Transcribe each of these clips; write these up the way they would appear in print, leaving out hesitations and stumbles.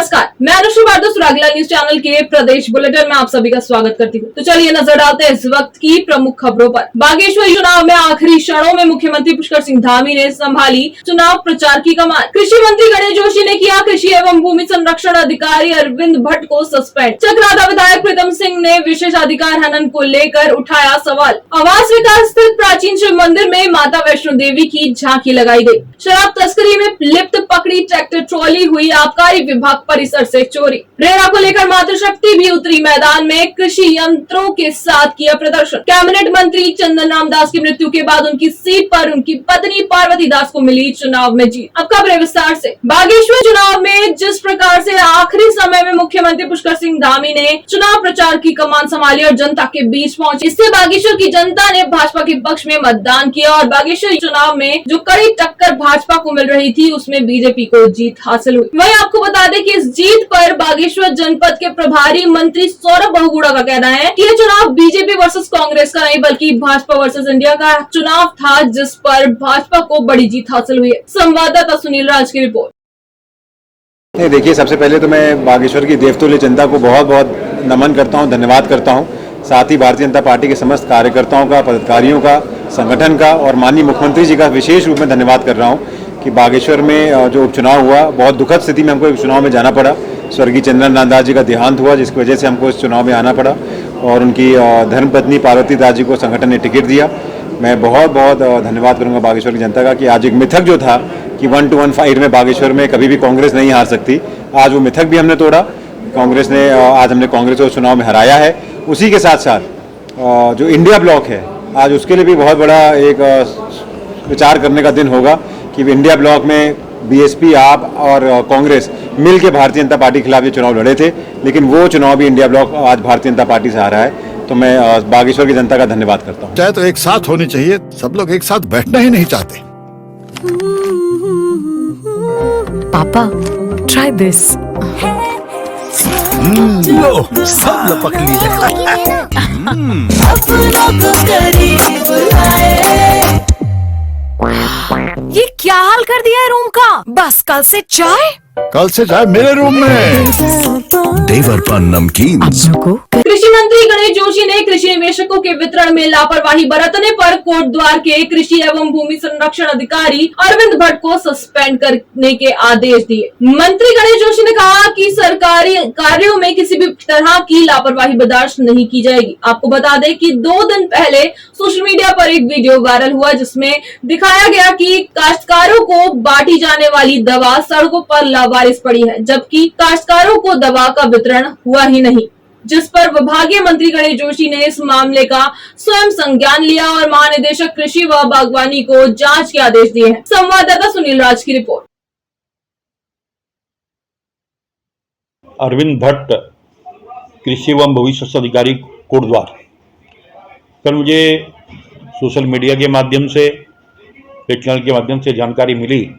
नमस्कार, मैं Anushree Bhardwaj सुरागीला news channel के प्रदेश बुलेटिन में आप सभी का स्वागत करती हूँ। तो चलिए नजर डालते हैं इस वक्त की प्रमुख खबरों पर। बागेश्वर चुनाव में आखिरी क्षणों में मुख्यमंत्री पुष्कर सिंह धामी ने संभाली चुनाव प्रचार की कमान। कृषि मंत्री गणेश जोशी ने किया कृषि एवं भूमि संरक्षण अधिकारी अरविंद भट्ट को सस्पेंड। चक्राता विधायक प्रीतम सिंह ने विशेषाधिकार हनन को लेकर उठाया सवाल। आवास विकास स्थित प्राचीन शिव मंदिर में माता वैष्णो देवी की झांकी लगाई गई। शराब तस्करी में लिप्त पकड़ी ट्रैक्टर ट्रॉली हुई आबकारी विभाग परिसर से चोरी। रेरा को लेकर मातृशक्ति भी उतरी मैदान में, कृषि यंत्रों के साथ किया प्रदर्शन। कैबिनेट मंत्री चंदन राम दास की मृत्यु के बाद उनकी सीट पर उनकी पत्नी पार्वती दास को मिली चुनाव में जीत। अब खबरें विस्तार से। बागेश्वर चुनाव में जिस प्रकार से आखिरी समय में मुख्यमंत्री पुष्कर सिंह धामी ने चुनाव प्रचार की कमान संभाली और जनता के बीच पहुंचे, इससे बागेश्वर की जनता ने भाजपा के पक्ष में मतदान किया और बागेश्वर चुनाव में जो कड़ी टक्कर भाजपा को मिल रही थी उसमें बीजेपी को जीत हासिल हुई। वहीं आपको बता दें कि इस जीत पर बागेश्वर जनपद के प्रभारी मंत्री सौरभ बहुगुणा का कहना है कि ये चुनाव बीजेपी वर्सेस कांग्रेस का नहीं बल्कि भाजपा वर्सेस इंडिया का चुनाव था, जिस पर भाजपा को बड़ी जीत हासिल हुई है। संवाददाता सुनील राज की रिपोर्ट। देखिए, सबसे पहले तो मैं बागेश्वर की देवतुल्य जनता को बहुत बहुत नमन करता हूं, धन्यवाद करता हूं। साथ ही भारतीय जनता पार्टी के समस्त कार्यकर्ताओं का, पदाधिकारियों का, संगठन का और माननीय मुख्यमंत्री जी का विशेष रूप में धन्यवाद कर रहा हूं कि बागेश्वर में जो उपचुनाव हुआ, बहुत दुखद स्थिति में हमको एक चुनाव में जाना पड़ा। स्वर्गीय चंदन राम दास जी का देहांत हुआ, जिसकी वजह से हमको इस चुनाव में आना पड़ा और उनकी धर्मपत्नी पार्वती दास जी को संगठन ने टिकट दिया। मैं बहुत बहुत धन्यवाद करूंगा बागेश्वर की जनता का कि आज एक मिथक जो था कि 1-to-1 फाइट में बागेश्वर में कभी भी कांग्रेस नहीं हार सकती, आज वो मिथक भी हमने तोड़ा। कांग्रेस ने आज हमने कांग्रेस को चुनाव में हराया है। उसी के साथ साथ जो इंडिया ब्लॉक है, आज उसके लिए भी बहुत बड़ा एक विचार करने का दिन होगा कि इंडिया ब्लॉक में बीएसपी, आप और कांग्रेस मिल के भारतीय जनता पार्टी के खिलाफ ये चुनाव लड़े थे, लेकिन वो चुनाव भी इंडिया ब्लॉक आज भारतीय जनता पार्टी से हारा है। तो मैं बागेश्वर की जनता का धन्यवाद करता हूँ। चाहे तो एक साथ होनी चाहिए, सब लोग एक साथ बैठना ही नहीं चाहते। पापा, try this. लो, सब लपक लिए। ये क्या हाल कर दिया है रूम का? बस कल से चाय मेरे रूम में। देवरपन नमकीन। कृषि मंत्री गणेश जोशी ने कृषि निवेशकों के वितरण में लापरवाही बरतने पर कोटद्वार के कृषि एवं भूमि संरक्षण अधिकारी अरविंद भट्ट को सस्पेंड करने के आदेश दिए। मंत्री गणेश जोशी ने कहा कि सरकारी कार्यों में किसी भी तरह की लापरवाही बर्दाश्त नहीं की जाएगी। आपको बता दें कि 2 दिन पहले सोशल मीडिया पर एक वीडियो वायरल हुआ जिसमें दिखाया गया कि काश्तकारों को बांटी जाने वाली दवा सड़कों पर लावारिस पड़ी है, जबकि काश्तकारों को दवा का वितरण हुआ ही नहीं, जिस पर विभागीय मंत्री गणेश जोशी ने इस मामले का स्वयं संज्ञान लिया और महानिदेशक कृषि व बागवानी को जांच के आदेश दिए हैं। संवाददाता सुनील राज की रिपोर्ट। अरविंद भट्ट, कृषि एवं भविष्य अधिकारी कोटद्वार। कल मुझे सोशल मीडिया के माध्यम से, चैनल के माध्यम से जानकारी मिली,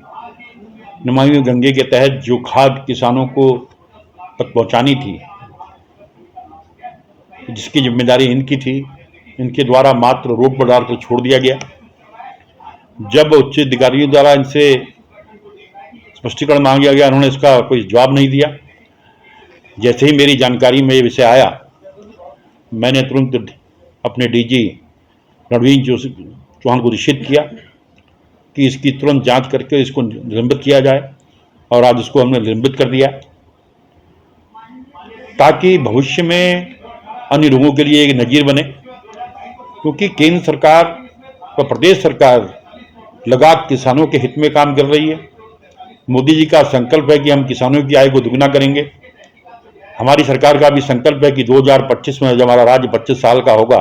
नमामि गंगे के तहत जो खाद किसानों को तक पहुंचानी थी, जिसकी जिम्मेदारी इनकी थी, इनके द्वारा मात्र रोड पर डालकर छोड़ दिया गया। जब उच्च अधिकारियों द्वारा इनसे स्पष्टीकरण मांगा गया, उन्होंने इसका कोई जवाब नहीं दिया। जैसे ही मेरी जानकारी में ये विषय आया, मैंने तुरंत अपने डीजी रणवीर चौहान को निश्चित किया कि इसकी तुरंत जांच करके इसको निलंबित किया जाए, और आज इसको हमने निलंबित कर दिया ताकि भविष्य में अन्य लोगों के लिए एक नजीर बने। क्योंकि केंद्र सरकार व प्रदेश सरकार लगातार किसानों के हित में काम कर रही है। मोदी जी का संकल्प है कि हम किसानों की आय को दुगना करेंगे। हमारी सरकार का भी संकल्प है कि 2025 में जब हमारा राज्य 25 साल का होगा,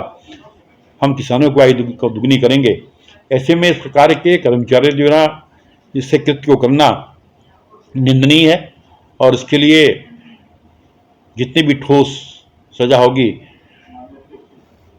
हम किसानों की आय को दुगनी करेंगे। ऐसे में इस प्रकार के कर्मचारी द्वारा इससे कृत्य को करना निंदनीय है और इसके लिए जितनी भी ठोस सजा होगी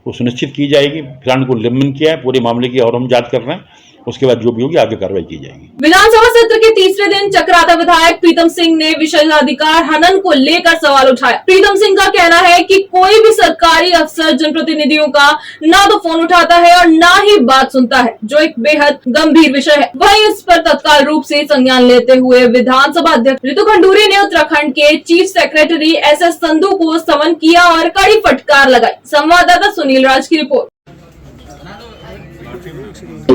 वो सुनिश्चित की जाएगी। किसान को निलंबन किया है पूरे मामले की और हम जांच कर रहे हैं उसके बाद जो भी होगी आगे कार्रवाई की जाएगी। विधानसभा सत्र के तीसरे दिन चक्राता विधायक प्रीतम सिंह ने विशेषाधिकार हनन को लेकर सवाल उठाया। प्रीतम सिंह का कहना है कि कोई भी सरकारी अफसर जनप्रतिनिधियों का ना तो फोन उठाता है और ना ही बात सुनता है, जो एक बेहद गंभीर विषय है। वहीं इस पर तत्काल रूप से संज्ञान लेते हुए विधानसभा अध्यक्ष रितु खंडूरी ने उत्तराखंड के चीफ सेक्रेटरी एस.एस. संधू को समन किया और कड़ी फटकार लगाई। संवाददाता सुनील राज की रिपोर्ट।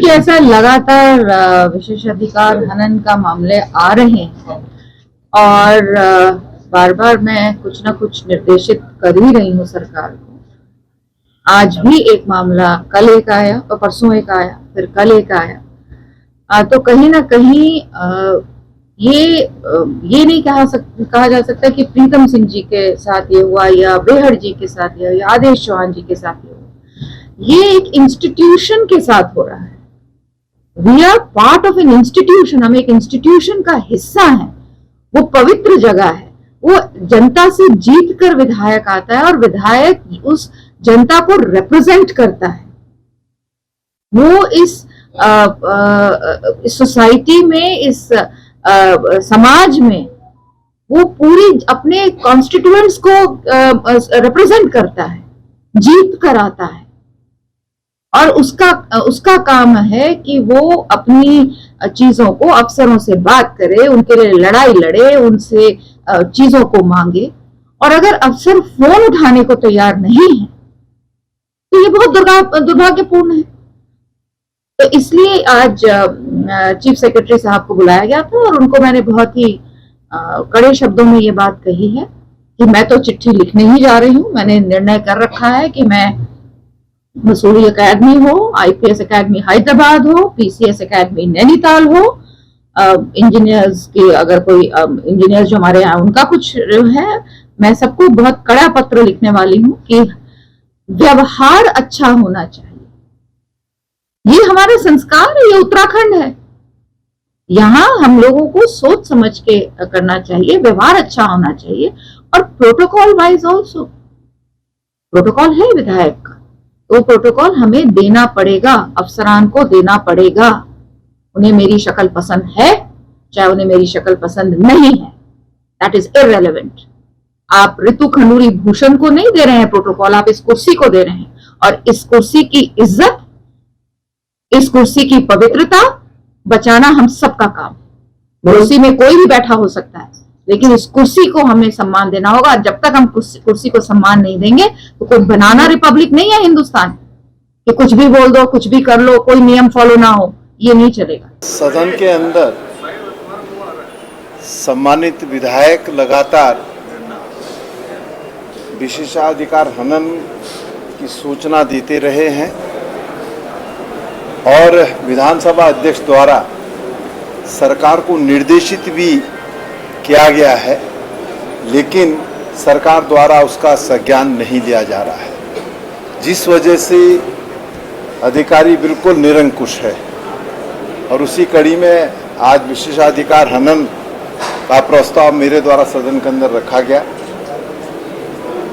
ऐसा लगातार विशेषाधिकार हनन का मामले आ रहे हैं और बार बार मैं कुछ ना कुछ निर्देशित कर ही रही हूँ सरकार को। आज भी एक मामला, कल एक आया और परसों एक आया, फिर कल एक आया। तो कहीं ना कहीं ये नहीं कहा जा सकता कि प्रीतम सिंह जी के साथ ये हुआ या बेहड़ जी के साथ या आदेश चौहान जी के साथ ये हुआ। ये एक इंस्टीट्यूशन के साथ हो रहा है। We are part of an institution, हम एक इंस्टीट्यूशन का हिस्सा है। वो पवित्र जगह है, वो जनता से जीत कर विधायक आता है और विधायक उस जनता को रिप्रेजेंट करता है। वो इस सोसाइटी में, इस समाज में वो पूरी अपने कॉन्स्टिट्यूएंट्स को रिप्रेजेंट करता है, जीत कर आता है। और उसका काम है कि वो अपनी चीजों को अफसरों से बात करे, उनके लिए लड़ाई लड़े, उनसे चीजों को मांगे। और अगर अफसर फोन उठाने को तैयार नहीं है तो ये बहुत दुर्भाग्यपूर्ण है। तो इसलिए आज चीफ सेक्रेटरी साहब को बुलाया गया था और उनको मैंने बहुत ही कड़े शब्दों में ये बात कही है कि मैं तो चिट्ठी लिखने ही जा रही हूँ। मैंने निर्णय कर रखा है कि मैं मसूरी एकेडमी हो, आईपीएस एकेडमी हैदराबाद हो, पीसीएस एकेडमी नैनीताल हो, इंजीनियर्स की अगर कोई इंजीनियर्स जो हमारे यहाँ उनका कुछ है, मैं सबको बहुत कड़ा पत्र लिखने वाली हूँ कि व्यवहार अच्छा होना चाहिए। ये हमारा संस्कार है, ये उत्तराखंड है। यहाँ हम लोगों को सोच समझ के करना चाहिए, व्यवहार अच्छा होना चाहिए और प्रोटोकॉल वाइज ऑल्सो। प्रोटोकॉल है विधायक का, तो प्रोटोकॉल हमें देना पड़ेगा, अफसरान को देना पड़ेगा। उन्हें मेरी शक्ल पसंद है, चाहे उन्हें मेरी शक्ल पसंद नहीं है, दैट इज इररेलेवेंट। आप रितु खंडूरी भूषण को नहीं दे रहे हैं प्रोटोकॉल, आप इस कुर्सी को दे रहे हैं। और इस कुर्सी की इज्जत, इस कुर्सी की पवित्रता बचाना हम सबका काम। कुर्सी में कोई भी बैठा हो सकता है, लेकिन इस कुर्सी को हमें सम्मान देना होगा। जब तक हम कुर्सी को सम्मान नहीं देंगे तो कोई बनाना रिपब्लिक नहीं है हिंदुस्तान कि कुछ भी बोल दो, कुछ भी कर लो, कोई नियम फॉलो ना हो, ये नहीं चलेगा। सदन के अंदर सम्मानित विधायक लगातार विशेषाधिकार हनन की सूचना देते रहे हैं और विधानसभा अध्यक्ष द्वारा सरकार को निर्देशित भी किया गया है, लेकिन सरकार द्वारा उसका संज्ञान नहीं लिया जा रहा है, जिस वजह से अधिकारी बिल्कुल निरंकुश है। और उसी कड़ी में आज विशेषाधिकार हनन का प्रस्ताव मेरे द्वारा सदन के अंदर रखा गया।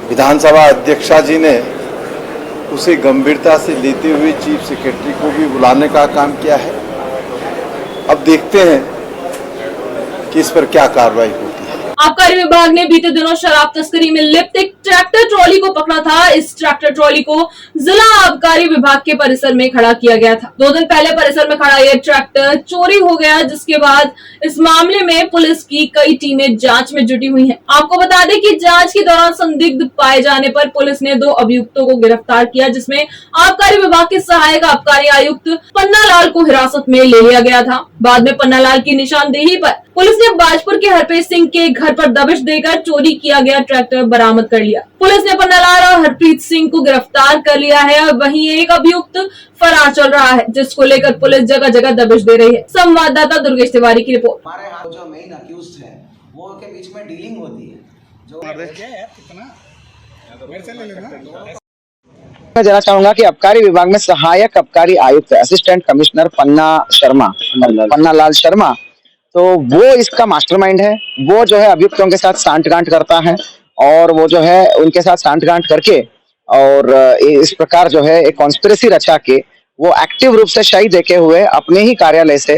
विधानसभा अध्यक्षा जी ने उसे गंभीरता से लेते हुए चीफ सेक्रेटरी को भी बुलाने का काम किया है। अब देखते हैं कि इस पर क्या कार्रवाई होती है। आबकारी विभाग ने बीते दिनों शराब तस्करी में लिप्त एक ट्रैक्टर ट्रॉली को पकड़ा था। इस ट्रैक्टर ट्रॉली को जिला आबकारी विभाग के परिसर में खड़ा किया गया था। 2 दिन पहले परिसर में खड़ा यह ट्रैक्टर चोरी हो गया, जिसके बाद इस मामले में पुलिस की कई टीमें जांच में जुटी हुई हैं। आपको बता दें कि जांच के दौरान संदिग्ध पाए जाने पर पुलिस ने 2 अभियुक्तों को गिरफ्तार किया, जिसमें आबकारी विभाग के सहायक आबकारी आयुक्त पन्नालाल को हिरासत में ले लिया गया था। बाद में पन्नालाल की निशानदेही पर पुलिस ने बाजपुर के हरप्रीत सिंह के घर पर दबिश देकर चोरी किया गया ट्रैक्टर बरामद कर लिया। पुलिस ने पन्नालाल और हरप्रीत सिंह को गिरफ्तार कर लिया है और वहीं एक अभियुक्त फरार चल रहा है, जिसको लेकर पुलिस जगह जगह दबिश दे रही है। संवाददाता दुर्गेश तिवारी की रिपोर्ट। हमारे हाथ जो मेन अक्यूज्ड है वो के बीच में डीलिंग होती है। जो मैं जानना चाहूंगा कि आबकारी विभाग में सहायक आबकारी आयुक्त असिस्टेंट कमिश्नर पन्नालाल शर्मा, तो वो इसका मास्टरमाइंड है। वो जो है अभियुक्तों के साथ सांठगांठ करता है और वो जो है उनके साथ सांठगांठ करके और इस प्रकार जो है एक कॉन्स्पिरेसी रचा के वो एक्टिव रूप से शाही देखे हुए अपने ही कार्यालय से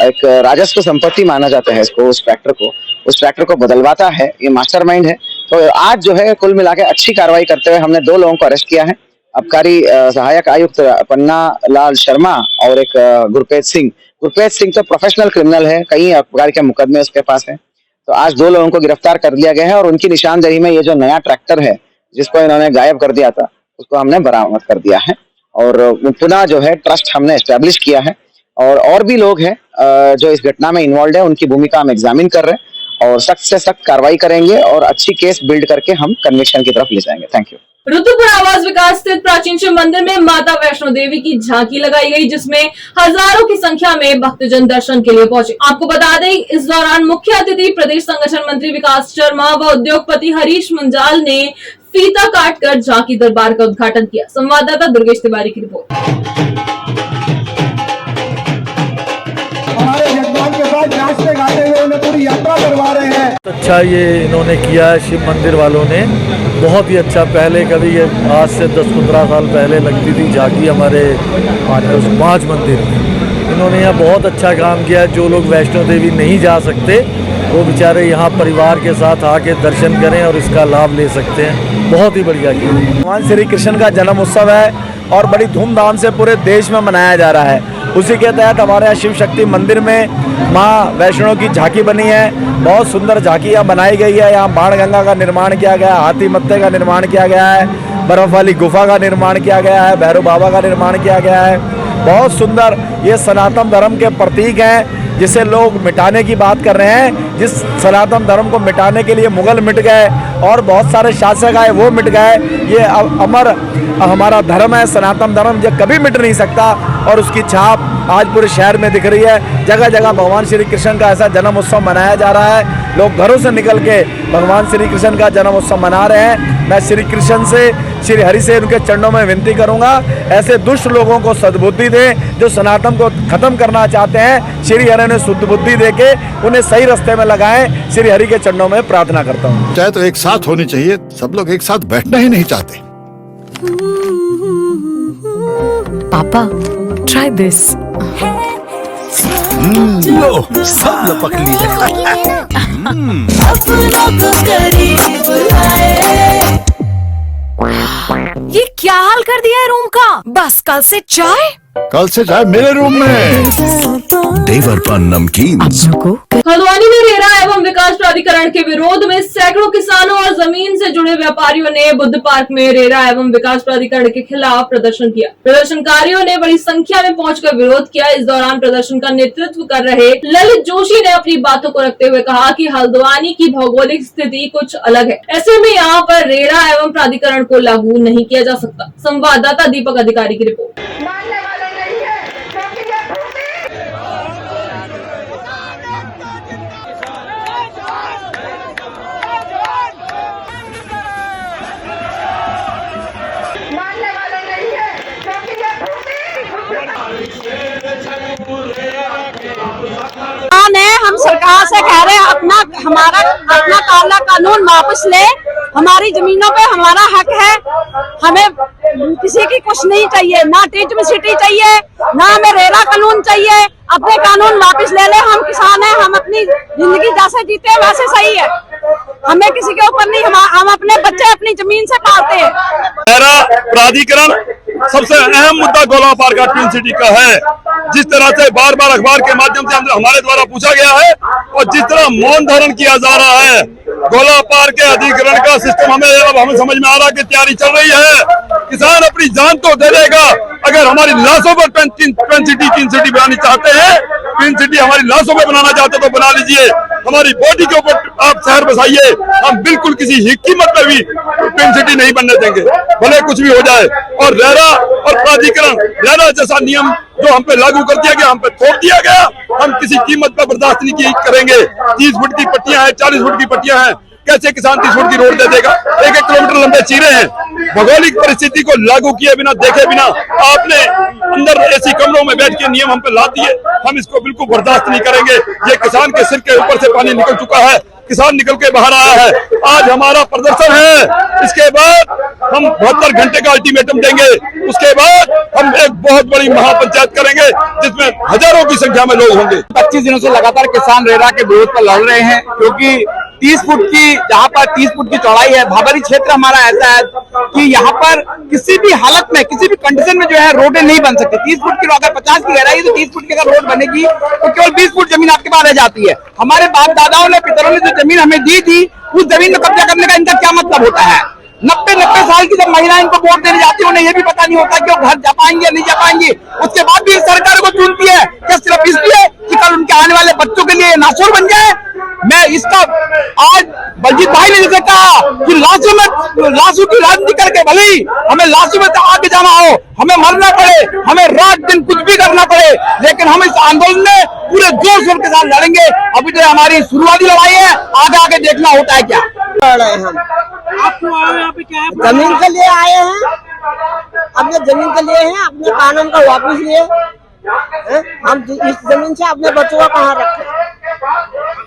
एक राजस्व संपत्ति माना जाता है इसको, उस ट्रैक्टर को बदलवाता है। ये मास्टरमाइंड है। तो आज जो है कुल मिला के अच्छी कार्रवाई करते हुए हमने 2 लोगों को अरेस्ट किया है। आबकारी सहायक आयुक्त पन्ना लाल शर्मा और एक गुरप्रीत सिंह तो प्रोफेशनल क्रिमिनल है, कई आबकारी के मुकदमे उसके पास है। तो आज 2 लोगों को गिरफ्तार कर लिया गया है और उनकी निशानदेही में ये जो नया ट्रैक्टर है जिसको इन्होंने गायब कर दिया था उसको हमने बरामद कर दिया है और पुनः जो है ट्रस्ट हमने एस्टेब्लिश किया है। और भी लोग हैं जो इस घटना में इन्वॉल्व है, उनकी भूमिका हम एग्जामिन कर रहे हैं और सख्त से सख्त कार्रवाई करेंगे और अच्छी केस बिल्ड करके हम कन्विक्शन की तरफ ले जाएंगे। Thank you. रुद्रपुर आवास विकास स्थित प्राचीन शिव मंदिर में माता वैष्णो देवी की झांकी लगाई गई, जिसमें हजारों की संख्या में भक्तजन दर्शन के लिए पहुंचे। आपको बता दें, इस दौरान मुख्य अतिथि प्रदेश संगठन मंत्री विकास शर्मा व उद्योगपति हरीश मुंजाल ने फीता काटकर झांकी दरबार का उद्घाटन किया। संवाददाता दुर्गेश तिवारी की रिपोर्ट। हमारे जजमान के साथ नाचते गाते हुए उन्हें पूरी यात्रा करवा रहे हैं। अच्छा ये इन्होंने किया है शिव मंदिर वालों ने, बहुत ही अच्छा। पहले कभी ये आज से 10-15 साल पहले लगती थी झांकी हमारे 5 मंदिर में। इन्होंने यहाँ बहुत अच्छा काम किया है। जो लोग वैष्णो देवी नहीं जा सकते वो बेचारे यहाँ परिवार के साथ आके दर्शन करें और इसका लाभ ले सकते हैं। बहुत ही बढ़िया किया। भगवान श्री कृष्ण का जन्म उत्सव है और बड़ी धूमधाम से पूरे देश में मनाया जा रहा है। उसी के तहत हमारे यहाँ शिव शक्ति मंदिर में माँ वैष्णो की झांकी बनी है। बहुत सुंदर झांकी यहाँ बनाई गई है। यहाँ बाणगंगा का निर्माण किया गया है, हाथी मत्थे का निर्माण किया गया है, बर्फ वाली गुफा का निर्माण किया गया है, भैरव बाबा का निर्माण किया गया है। बहुत सुंदर। ये सनातन धर्म के प्रतीक हैं जिसे लोग मिटाने की बात कर रहे हैं। जिस सनातन धर्म को मिटाने के लिए मुगल मिट गए और बहुत सारे शासक आए वो मिट गए। ये अमर हमारा धर्म है, सनातन धर्म, ये कभी मिट नहीं सकता और उसकी छाप आज पूरे शहर में दिख रही है। जगह जगह भगवान श्री कृष्ण का ऐसा जन्म उत्सव मनाया जा रहा है। लोग घरों से निकल के भगवान श्री कृष्ण का जन्म उत्सव मना रहे हैं। मैं श्री कृष्ण से, श्री हरि से उनके चरणों में विनती करूंगा, ऐसे दुष्ट लोगों को सद्बुद्धि दें जो सनातन को खत्म करना चाहते हैं। श्री हरि ने शुद्ध बुद्धि देके उन्हें सही रास्ते में लगाएं। श्री हरि के चरणों में प्रार्थना करता हूँ। चाहे तो एक साथ होनी चाहिए, सब लोग एक साथ बैठना ही नहीं चाहते। पापा ट्राई दिस। लो सब लपक लिए। ये क्या हाल कर दिया है रूम का? बस कल से चाय मेरे रूम में। देवर पान नमकीन। हल्द्वानी में रेरा एवं विकास प्राधिकरण के विरोध में सैकड़ों किसानों और जमीन से जुड़े व्यापारियों ने बुद्ध पार्क में रेरा एवं विकास प्राधिकरण के खिलाफ प्रदर्शन किया। प्रदर्शनकारियों ने बड़ी संख्या में पहुंचकर विरोध किया। इस दौरान प्रदर्शन का नेतृत्व कर रहे ललित जोशी ने अपनी बातों को रखते हुए कहा कि हल्द्वानी की भौगोलिक स्थिति कुछ अलग है, ऐसे में यहाँ पर रेरा एवं प्राधिकरण को लागू नहीं किया जा सकता। संवाददाता दीपक अधिकारी की रिपोर्ट। हम सरकार से कह रहे हैं अपना काला कानून वापस ले। हमारी जमीनों पे हमारा हक है। हमें किसी की कुछ नहीं चाहिए, ना टीचम सिटी चाहिए, ना हमें रेरा कानून चाहिए। अपने कानून वापस ले ले। हम किसान हैं, हम अपनी जिंदगी जैसे जीते हैं वैसे सही है। हमें किसी के ऊपर नहीं, हम अपने बच्चे अपनी जमीन से पालते हैं। रेरा प्राधिकरण सबसे अहम मुद्दा गोला पार्क का ट्विन सिटी का है। जिस तरह से बार बार अखबार के माध्यम से हमारे द्वारा पूछा गया है और जिस तरह मौन धारण किया जा रहा है, गोला पार्क के अधिग्रहण का सिस्टम हमें समझ में आ रहा है कि तैयारी चल रही है। किसान अपनी जान तो दे देगा अगर हमारी लाशों पर ट्विन सिटी बनानी चाहते हैं। ट्विन सिटी हमारी लाशों पर बनाना चाहते तो बना लीजिए, हमारी बॉडी के ऊपर आप शहर बसाइए। हम बिल्कुल किसी कीमत पर भी ट्विन सिटी नहीं बनने देंगे, भले कुछ भी हो जाए। और रेरा और प्राधिकरण, रेरा जैसा नियम जो हम पे लागू कर दिया गया, हम पे थोप दिया गया, हम किसी कीमत पर बर्दाश्त नहीं करेंगे। 30 फुट की पट्टियां हैं, 40 फुट की पट्टियां हैं, कैसे किसान 30 फुट की रोड दे देगा? 1-1 किलोमीटर लंबे चीरे हैं। भौगोलिक परिस्थिति को लागू किए बिना, देखे बिना आपने अंदर ऐसी कमरों में बैठ के नियम हम पे ला दिए। हम इसको बिल्कुल बर्दाश्त नहीं करेंगे। ये किसान के सिर के ऊपर से पानी निकल चुका है। किसान निकल के बाहर आया है। आज हमारा प्रदर्शन है, इसके बाद हम 72 घंटे का अल्टीमेटम देंगे, उसके बाद हम एक बहुत बड़ी महापंचायत करेंगे जिसमें हजारों की संख्या में लोग होंगे। 25 दिनों से लगातार किसान रेरा के विरोध पर लड़ रहे हैं, क्योंकि 30 फुट की, जहाँ पर 30 फुट की चौड़ाई है, भाबरी क्षेत्र हमारा ऐसा है कि यहाँ पर किसी भी हालत में, किसी भी कंडीशन में जो है रोडें नहीं बन सकती। 30 फुट की, अगर 50 की गहराई है तो 30 फुट की अगर रोड बनेगी तो केवल 20 फुट जमीन आपके पास रह जाती है। हमारे बाप दादाओं ने, पितरों ने जो जमीन हमें दी थी, उस जमीन में कब्जा करने का इनका क्या मतलब होता है? 90 साल की जब महिलाएं इनको वोट देने जाती है, उन्हें ये भी पता नहीं होता कि वो घर जा पाएंगे या नहीं जा पाएंगे। उसके बाद भी सरकार को चुनती है, क्या सिर्फ इसलिए कि कल उनके आने वाले बच्चों के लिए नासूर बन जाए? मैं इसका, आज बलजीत भाई ने जैसे कहा कि लाशों की राजनीति करके भले ही हमें लाशों में आगे जाना हो, हमें मरना पड़े, हमें रात दिन कुछ भी करना पड़े, लेकिन हम इस आंदोलन में पूरे जोर शोर के साथ लड़ेंगे। अभी तो हमारी शुरुआती लड़ाई है, आगे आगे देखना होता है क्या। हम जमीन के लिए आए हैं, अपने जमीन के लिए हैं, अपने कानून का वापस लिए हैं। हम इस जमीन से अपने बच्चों का कहाँ रखें?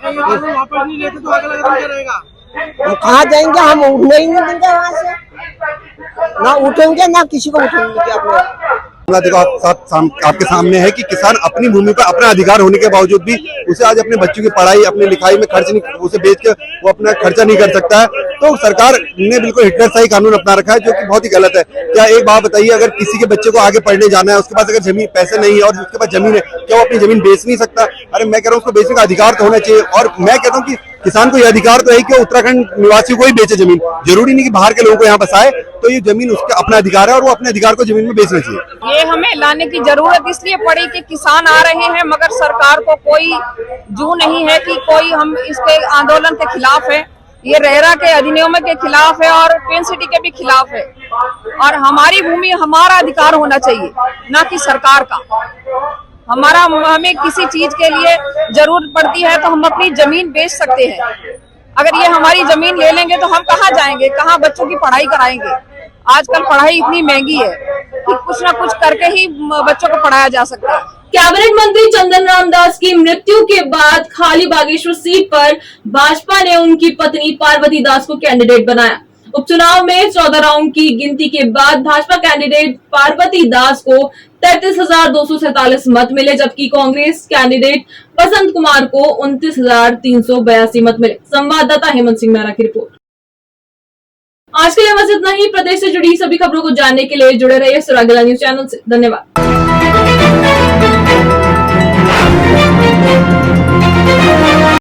वापस नहीं लेते तो अगला कदम क्या रहेगा? हम कहाँ जाएंगे? हम उठने ही नहीं देंगे वहाँ से, ना उठेंगे ना किसी को उठेंगे। देखो आपके सामने है कि किसान अपनी भूमि पर अपना अधिकार होने के बावजूद भी उसे आज अपने बच्चों की पढ़ाई, अपनी लिखाई में खर्च नहीं, उसे बेच के वो अपना खर्चा नहीं कर सकता है। तो सरकार ने बिल्कुल हिटलरशाही कानून अपना रखा है, जो कि बहुत ही गलत है। क्या एक बात बताइए, अगर किसी के बच्चे को आगे पढ़ने जाना है, उसके पास अगर जमीन, पैसे नहीं है और उसके पास जमीन है, क्या वो अपनी जमीन बेच नहीं सकता? अरे मैं कह रहा हूँ उसको बेचने का अधिकार तो होना चाहिए। और मैं कहता हूँ कि किसान को यह अधिकार तो है कि वो उत्तराखंड निवासियों को ही बेचे जमीन, जरूरी नहीं कि बाहर के लोगों को यहाँ बसाए। तो ये जमीन उसका अपना अधिकार है और वो अपने अधिकार को जमीन में बेचना चाहिए। ये हमें लाने की जरूरत इसलिए पड़ी कि किसान आ रहे हैं, मगर सरकार को कोई जू नहीं है कि कोई हम इसके आंदोलन के खिलाफ है। ये रेरा के अधिनियम के खिलाफ है और ट्विन सिटी के भी खिलाफ है। और हमारी भूमि, हमारा अधिकार होना चाहिए, ना कि सरकार का। हमें किसी चीज के लिए जरूरत पड़ती है तो हम अपनी जमीन बेच सकते हैं। अगर ये हमारी जमीन ले लेंगे तो हम कहाँ जाएंगे, कहाँ बच्चों की पढ़ाई कराएंगे? आजकल पढ़ाई इतनी महंगी है कि कुछ ना कुछ करके ही बच्चों को पढ़ाया जा सकता है। कैबिनेट मंत्री चंदन रामदास की मृत्यु के बाद खाली बागेश्वर सीट पर भाजपा ने उनकी पत्नी पार्वती दास को कैंडिडेट बनाया। उपचुनाव में 14 राउंड की गिनती के बाद भाजपा कैंडिडेट पार्वती दास को 33,247 मत मिले, जबकि कांग्रेस कैंडिडेट बसंत कुमार को 29,382 मत मिले। संवाददाता हेमंत सिंह मेहरा की रिपोर्ट। आज के लिए बस इतना ही। प्रदेश से जुड़ी सभी खबरों को जानने के लिए जुड़े रहिए सुरागला न्यूज चैनल से। धन्यवाद।